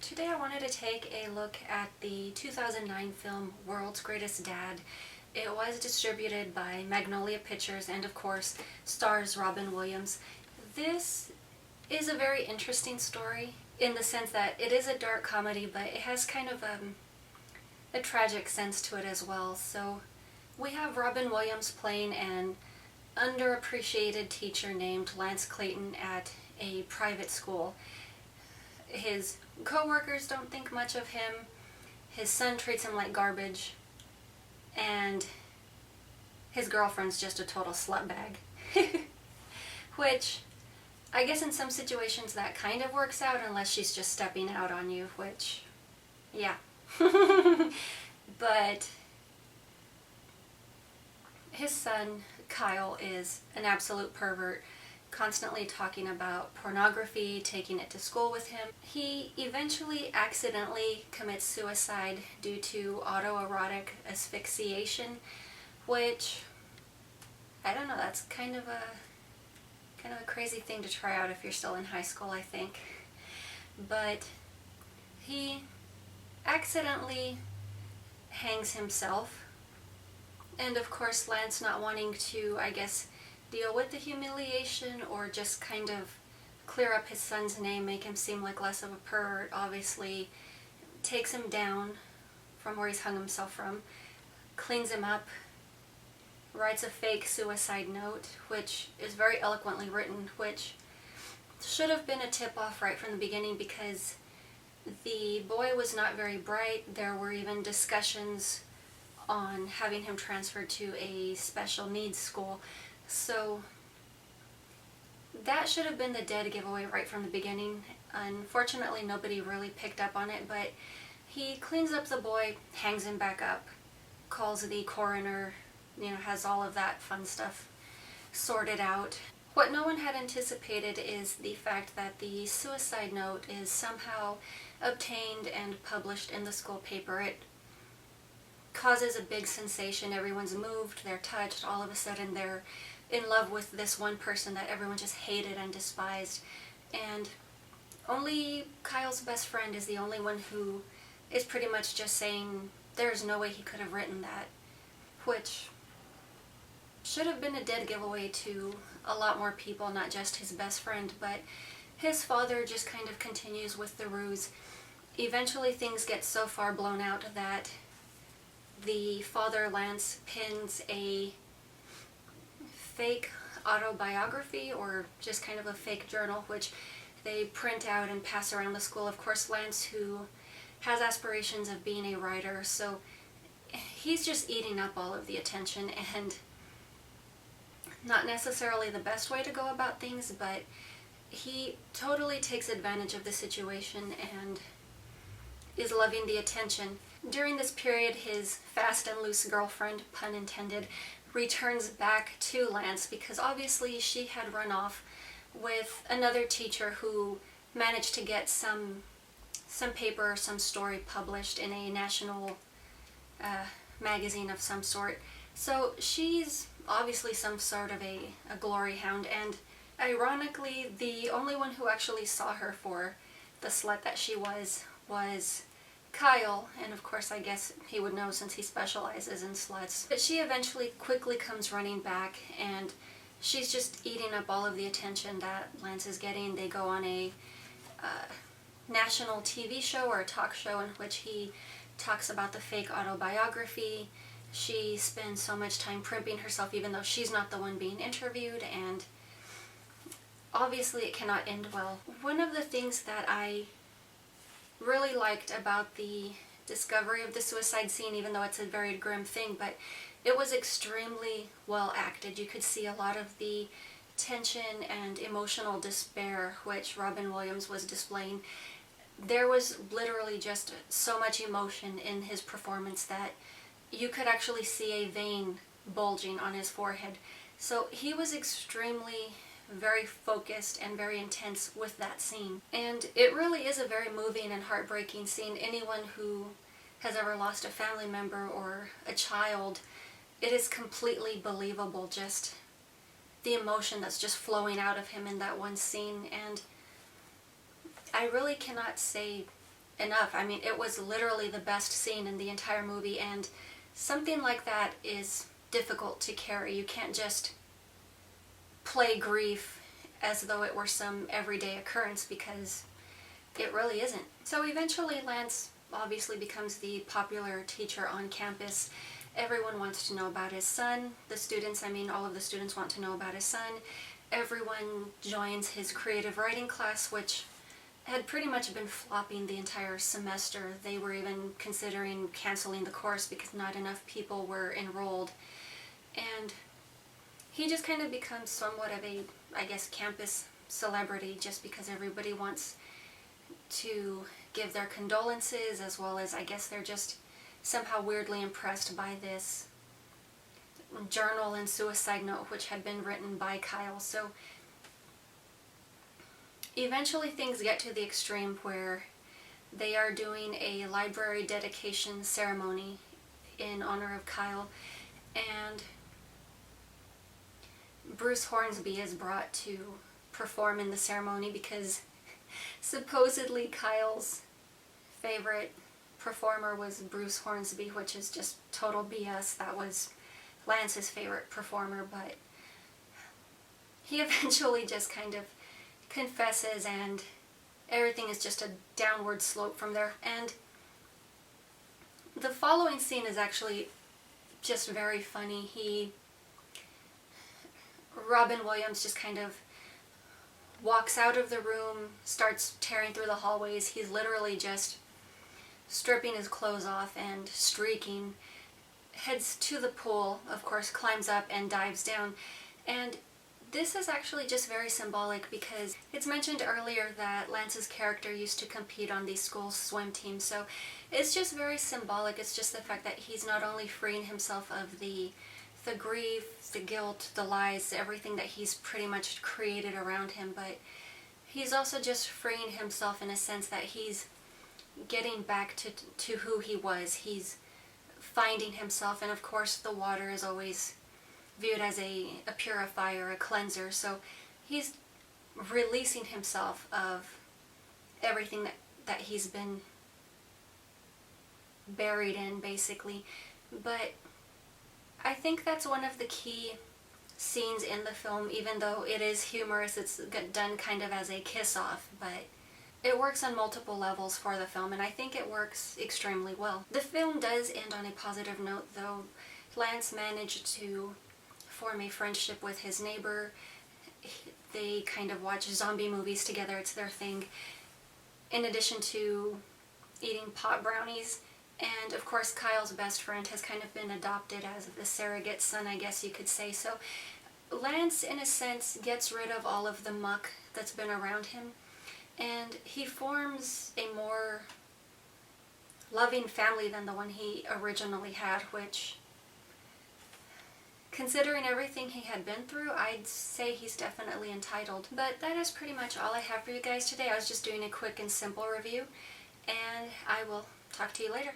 Today I wanted to take a look at the 2009 film World's Greatest Dad. It was distributed by Magnolia Pictures and of course stars Robin Williams. This is a very interesting story in the sense that it is a dark comedy, but it has kind of a tragic sense to it as well. So we have Robin Williams playing an underappreciated teacher named Lance Clayton at a private school. His co-workers don't think much of him, his son treats him like garbage, and his girlfriend's just a total slutbag. Which, I guess in some situations that kind of works out unless she's just stepping out on you, which, yeah. But his son, Kyle, is an absolute pervert, constantly talking about pornography, taking it to school with him. He eventually accidentally commits suicide due to autoerotic asphyxiation, which, I don't know, that's kind of a crazy thing to try out if you're still in high school, I think. But he accidentally hangs himself, and of course Lance, not wanting to, I guess, deal with the humiliation or just kind of clear up his son's name, make him seem like less of a pervert, obviously takes him down from where he's hung himself from, cleans him up, writes a fake suicide note, which is very eloquently written, which should have been a tip-off right from the beginning because the boy was not very bright. There were even discussions on having him transferred to a special needs school. So that should have been the dead giveaway right from the beginning. Unfortunately, nobody really picked up on it, but he cleans up the boy, hangs him back up, calls the coroner, has all of that fun stuff sorted out. What no one had anticipated is the fact that the suicide note is somehow obtained and published in the school paper. It causes a big sensation. Everyone's moved, they're touched, all of a sudden they're in love with this one person that everyone just hated and despised. And only Kyle's best friend is the only one who is pretty much just saying there's no way he could have written that, which should have been a dead giveaway to a lot more people, not just his best friend. But his father just kind of continues with the ruse. Eventually things get so far blown out that the father, Lance, pins a fake autobiography, or just kind of a fake journal, which they print out and pass around the school. Of course, Lance, who has aspirations of being a writer, so he's just eating up all of the attention, and not necessarily the best way to go about things, but he totally takes advantage of the situation and is loving the attention. During this period, his fast and loose girlfriend, pun intended, returns back to Lance because obviously she had run off with another teacher who managed to get some paper or some story published in a national magazine of some sort. So she's obviously some sort of a glory hound, and ironically the only one who actually saw her for the slut that she was Kyle, and of course I guess he would know since he specializes in sluts. But she eventually quickly comes running back, and she's just eating up all of the attention that Lance is getting. They go on a national TV show or a talk show in which he talks about the fake autobiography. She spends so much time primping herself even though she's not the one being interviewed, and obviously it cannot end well. One of the things that I really liked about the discovery of the suicide scene, even though it's a very grim thing, but it was extremely well acted. You could see a lot of the tension and emotional despair which Robin Williams was displaying. There was literally just so much emotion in his performance that you could actually see a vein bulging on his forehead. So he was extremely very focused and very intense with that scene. And it really is a very moving and heartbreaking scene. Anyone who has ever lost a family member or a child, it is completely believable, just the emotion that's just flowing out of him in that one scene. And I really cannot say enough. I mean, it was literally the best scene in the entire movie, and something like that is difficult to carry. You can't just play grief as though it were some everyday occurrence, because it really isn't. So eventually Lance obviously becomes the popular teacher on campus. Everyone wants to know about his son. The students, I mean, all of the students want to know about his son. Everyone joins his creative writing class, which had pretty much been flopping the entire semester. They were even considering canceling the course because not enough people were enrolled. And he just kind of becomes somewhat of a, I guess, campus celebrity, just because everybody wants to give their condolences, as well as, I guess, they're just somehow weirdly impressed by this journal and suicide note which had been written by Kyle. So eventually things get to the extreme where they are doing a library dedication ceremony in honor of Kyle, and Bruce Hornsby is brought to perform in the ceremony because supposedly Kyle's favorite performer was Bruce Hornsby, which is just total BS. That was Lance's favorite performer, but he eventually just kind of confesses, and everything is just a downward slope from there. And the following scene is actually just very funny. Robin Williams just kind of walks out of the room, starts tearing through the hallways. He's literally just stripping his clothes off and streaking, heads to the pool, of course, climbs up and dives down. And this is actually just very symbolic because it's mentioned earlier that Lance's character used to compete on the school swim team, so it's just very symbolic. It's just the fact that he's not only freeing himself of the grief, the guilt, the lies, everything that he's pretty much created around him, but he's also just freeing himself in a sense that he's getting back to who he was. He's finding himself, and of course the water is always viewed as a purifier, a cleanser, so he's releasing himself of everything that he's been buried in, basically. But I think that's one of the key scenes in the film. Even though it is humorous, it's done kind of as a kiss-off, but it works on multiple levels for the film, and I think it works extremely well. The film does end on a positive note, though. Lance managed to form a friendship with his neighbor. They kind of watch zombie movies together, it's their thing, in addition to eating pot brownies. And of course Kyle's best friend has kind of been adopted as the surrogate son, I guess you could say. So Lance, in a sense, gets rid of all of the muck that's been around him, and he forms a more loving family than the one he originally had, which, considering everything he had been through, I'd say he's definitely entitled. But that is pretty much all I have for you guys today. I was just doing a quick and simple review, and I will talk to you later.